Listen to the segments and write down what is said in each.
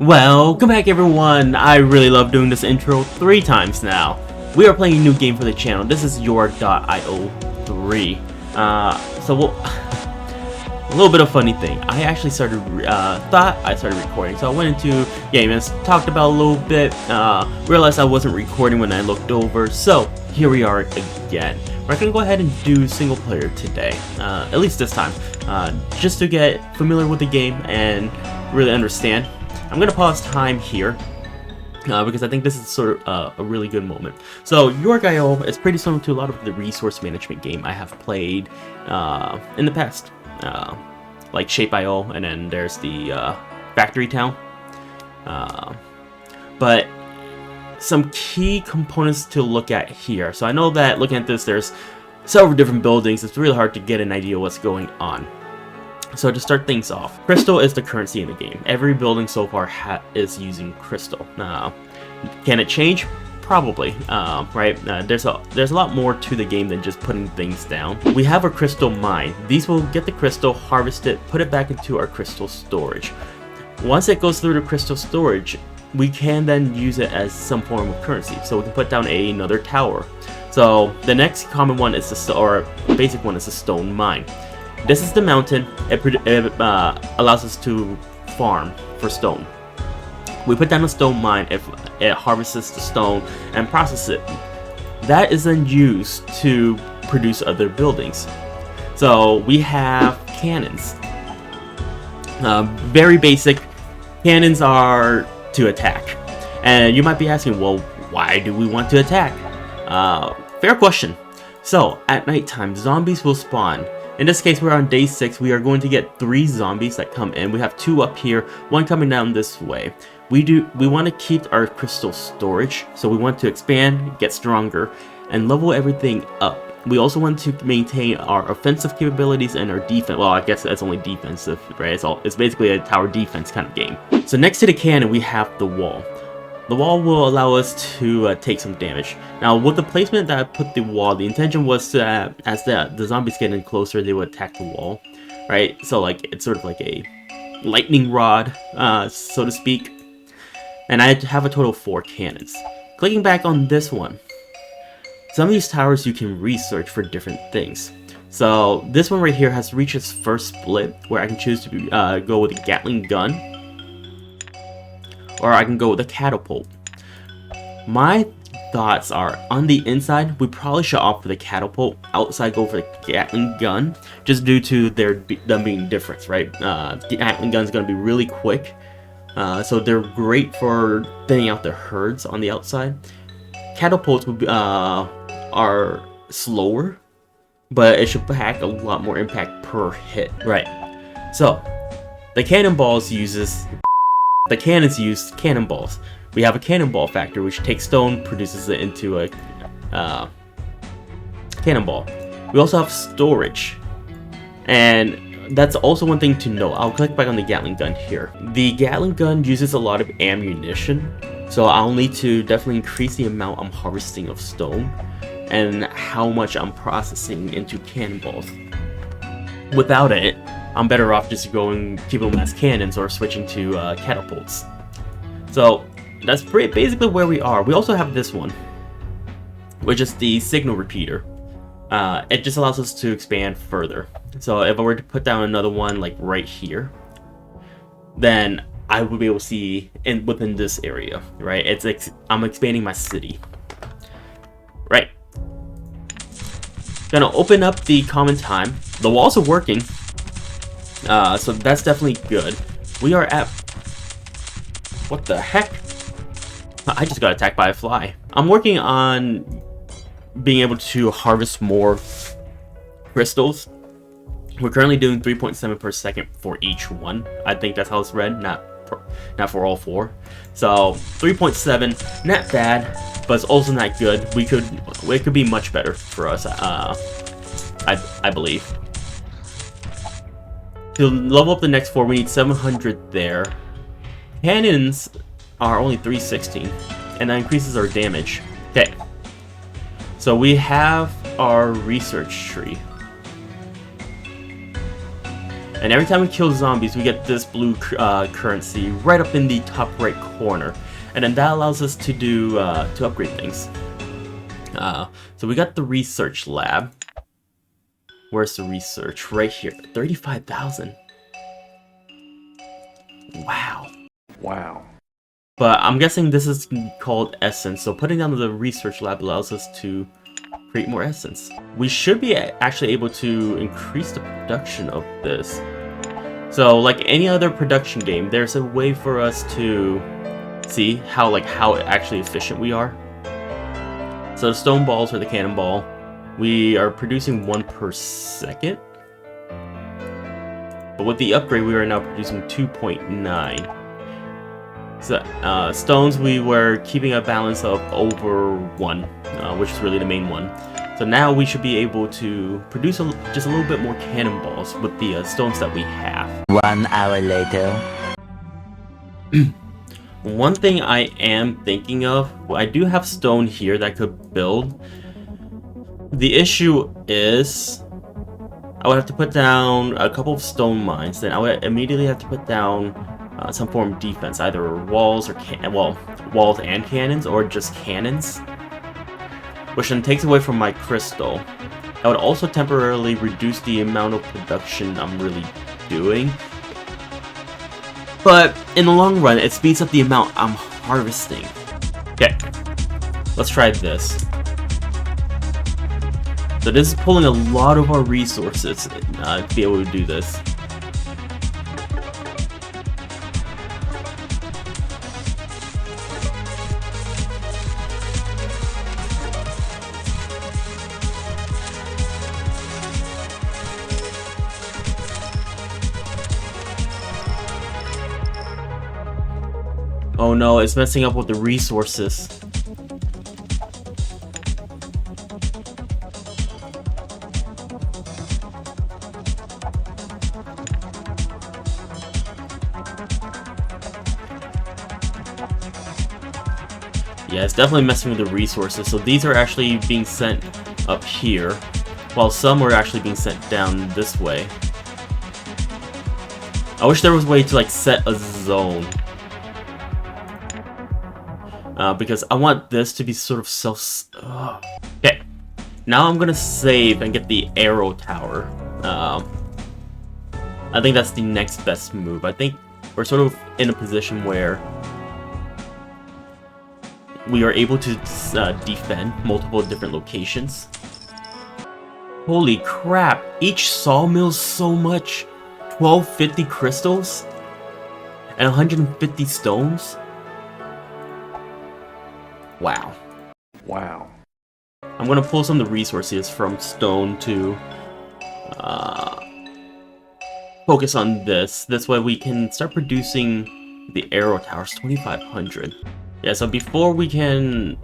Welcome back everyone. I really love doing this intro 3 times now. We are playing a new game for the channel. This is Yorg IO 3. A little bit of funny thing. I actually thought I started recording, so I went into game and talked about a little bit. Realized I wasn't recording when I looked over, so here we are again. We're gonna go ahead and do single player today, at least this time, just to get familiar with the game and really understand. I'm gonna pause time here because I think this is sort of a really good moment. So Yorg IO is pretty similar to a lot of the resource management game I have played in the past. Like Shape IO, and then there's the Factory Town. But some key components to look at here. So I know that looking at this, there's several different buildings. It's really hard to get an idea what's going on. So to start things off, crystal is the currency in the game. Every building so far is using crystal. Can it change? Probably, right? There's a lot more to the game than just putting things down. We have a crystal mine. These will get the crystal, harvest it, put it back into our crystal storage. Once it goes through the crystal storage, we can then use it as some form of currency. So we can put down another tower. So the next common one is basic one is the stone mine. This is the mountain. It allows us to farm for stone. We put down a stone mine, it harvests the stone and processes it. That is then used to produce other buildings. So we have cannons. Very basic. Cannons are to attack. And you might be asking, well, why do we want to attack? Fair question. So at nighttime, zombies will spawn. In this case, we're on day 6. We are going to get 3 zombies that come in. We have 2 up here, 1 coming down this way. We want to keep our crystal storage, so we want to expand, get stronger, and level everything up. We also want to maintain our offensive capabilities and our defense. Well, I guess that's only defensive, right? It's basically a tower defense kind of game. So next to the cannon, we have the wall. The wall will allow us to take some damage. Now, with the placement that I put the wall, the intention was to, as the zombies get in closer, they would attack the wall, right? So like it's sort of like a lightning rod, so to speak. And I have a total of 4 cannons. Clicking back on this one, some of these towers you can research for different things. So this one right here has reached its first split, where I can choose to go with a Gatling gun, or I can go with a catapult. My thoughts are, on the inside, we probably should opt for the catapult. Outside, go for the Gatling gun, just due to them being different, right? The Gatling gun is going to be really quick. So they're great for thinning out the herds on the outside. Catapults would be, are slower, but it should pack a lot more impact per hit. Right. So the cannons use cannonballs. We have a cannonball factor, which takes stone, produces it into a cannonball. We also have storage, and that's also one thing to know. I'll click back on the Gatling gun here. The Gatling gun uses a lot of ammunition, so I'll need to definitely increase the amount I'm harvesting of stone and how much I'm processing into cannonballs. Without it, I'm better off just going keep them as cannons or switching to catapults. So that's basically where we are. We also have this one, which is the signal repeater. It just allows us to expand further. So if I were to put down another one like right here, then I would be able to see within this area, right? I'm expanding my city, right? Gonna open up the common time. The walls are working, so that's definitely good. We are at, what the heck? I just got attacked by a fly. I'm working on being able to harvest more crystals. We're currently doing 3.7 per second for each one. I think that's how it's read, not for all 4. So 3.7, not bad, but it's also not good. It could be much better for us. I believe. To level up the next 4, we need 700 there. Cannons are only 316, and that increases our damage. Okay. So we have our research tree. And every time we kill zombies, we get this blue currency right up in the top right corner. And then that allows us to do to upgrade things. So we got the research lab. Where's the research? Right here. 35,000. Wow. Wow. But I'm guessing this is called essence. So putting down the research lab allows us to create more essence. We should be actually able to increase the production of this. So like any other production game, there's a way for us to see how actually efficient we are. So the stone balls or the cannonball, we are producing 1 per second. But with the upgrade, we are now producing 2.9. So stones, we were keeping a balance of over 1, which is really the main one. So now we should be able to produce just a little bit more cannonballs with the stones that we have. 1 hour later. One thing I am thinking of, well, I do have stone here that I could build. The issue is I would have to put down a couple of stone mines, then I would immediately have to put down some form of defense, either walls or walls and cannons, or just cannons, which then takes away from my crystal. I would also temporarily reduce the amount of production I'm really doing. But in the long run, it speeds up the amount I'm harvesting. Okay, let's try this. So this is pulling a lot of our resources to be able to do this. Oh no, it's messing up with the resources. Yeah, it's definitely messing with the resources. So these are actually being sent up here, while some are actually being sent down this way. I wish there was a way to like set a zone. Because I want this to be sort of okay, now I'm gonna save and get the arrow tower. I think that's the next best move. I think we're sort of in a position where we are able to defend multiple different locations. Holy crap, each sawmill's so much. 1250 crystals and 150 stones. Wow. Wow. I'm gonna pull some of the resources from stone to focus on this. This way we can start producing the arrow towers, 2,500. Yeah, so before we can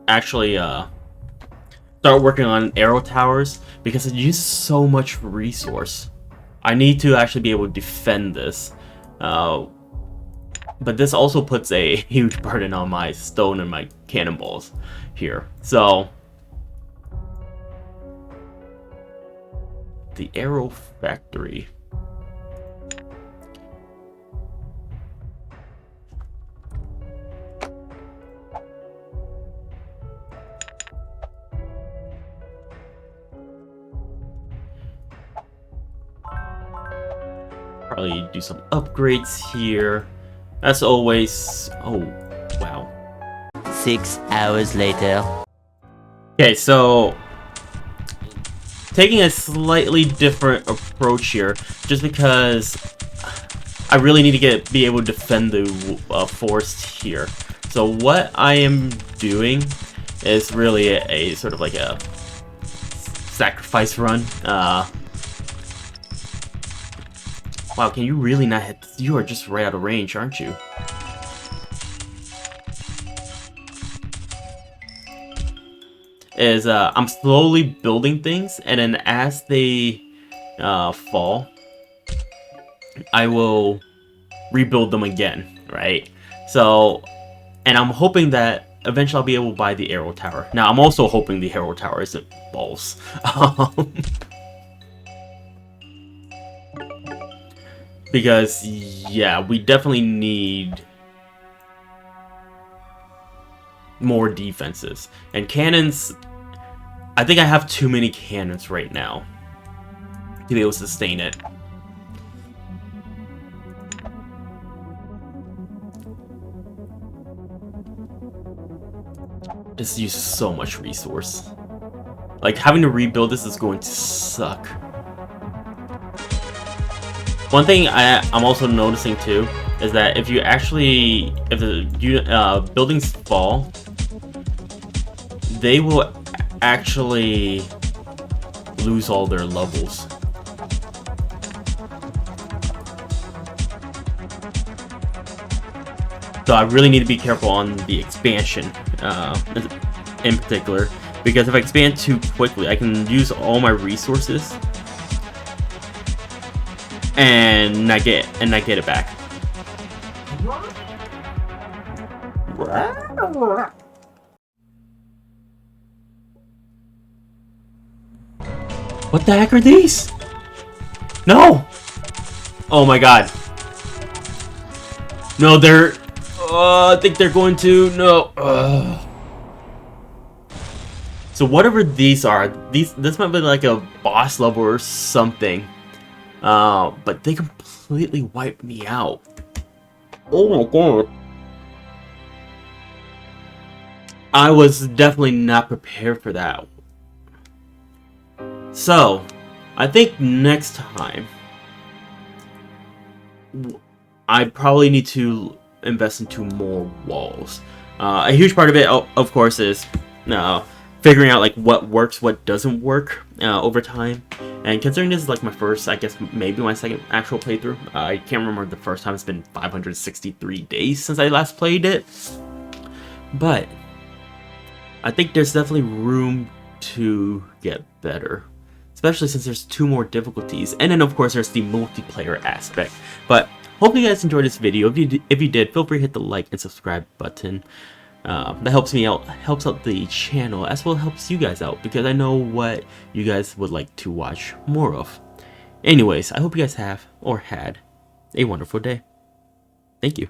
actually start working on arrow towers, because it uses so much resource, I need to actually be able to defend this. But this also puts a huge burden on my stone and my cannonballs here. So the arrow factory. Probably do some upgrades here. As always. Oh, wow. 6 hours later. Okay, so taking a slightly different approach here, just because I really need to be able to defend the forest here. So what I am doing is really a sort of like a sacrifice run. Wow, can you really not hit? You are just right out of range, aren't you? I'm slowly building things, and then as they fall, I will rebuild them again, right? So, and I'm hoping that eventually I'll be able to buy the arrow tower. Now, I'm also hoping the arrow tower isn't balls. Because, yeah, we definitely need more defenses. And cannons, I think I have too many cannons right now to be able to sustain it. This uses so much resource. Like, having to rebuild this is going to suck. One thing I'm also noticing too is that if the buildings fall, they will actually lose all their levels. So I really need to be careful on the expansion in particular, because if I expand too quickly, I can use all my resources and not get it back. What the heck are these? No! Oh my god. No, they're... I think they're going to... No. So whatever these are, this might be like a boss level or something. But they completely wiped me out. Oh my god. I was definitely not prepared for that. So, I think next time I probably need to invest into more walls. A huge part of it, of course, is figuring out like what works, what doesn't work over time. And considering this is like my first, I guess maybe my second actual playthrough, I can't remember the first time. It's been 563 days since I last played it. But I think there's definitely room to get better, especially since there's 2 more difficulties, and then of course there's the multiplayer aspect. But hope you guys enjoyed this video. If you did, feel free to hit the like and subscribe button. That helps me out, helps out the channel, as well helps you guys out, because I know what you guys would like to watch more of. Anyways, I hope you guys have, or had, a wonderful day. Thank you.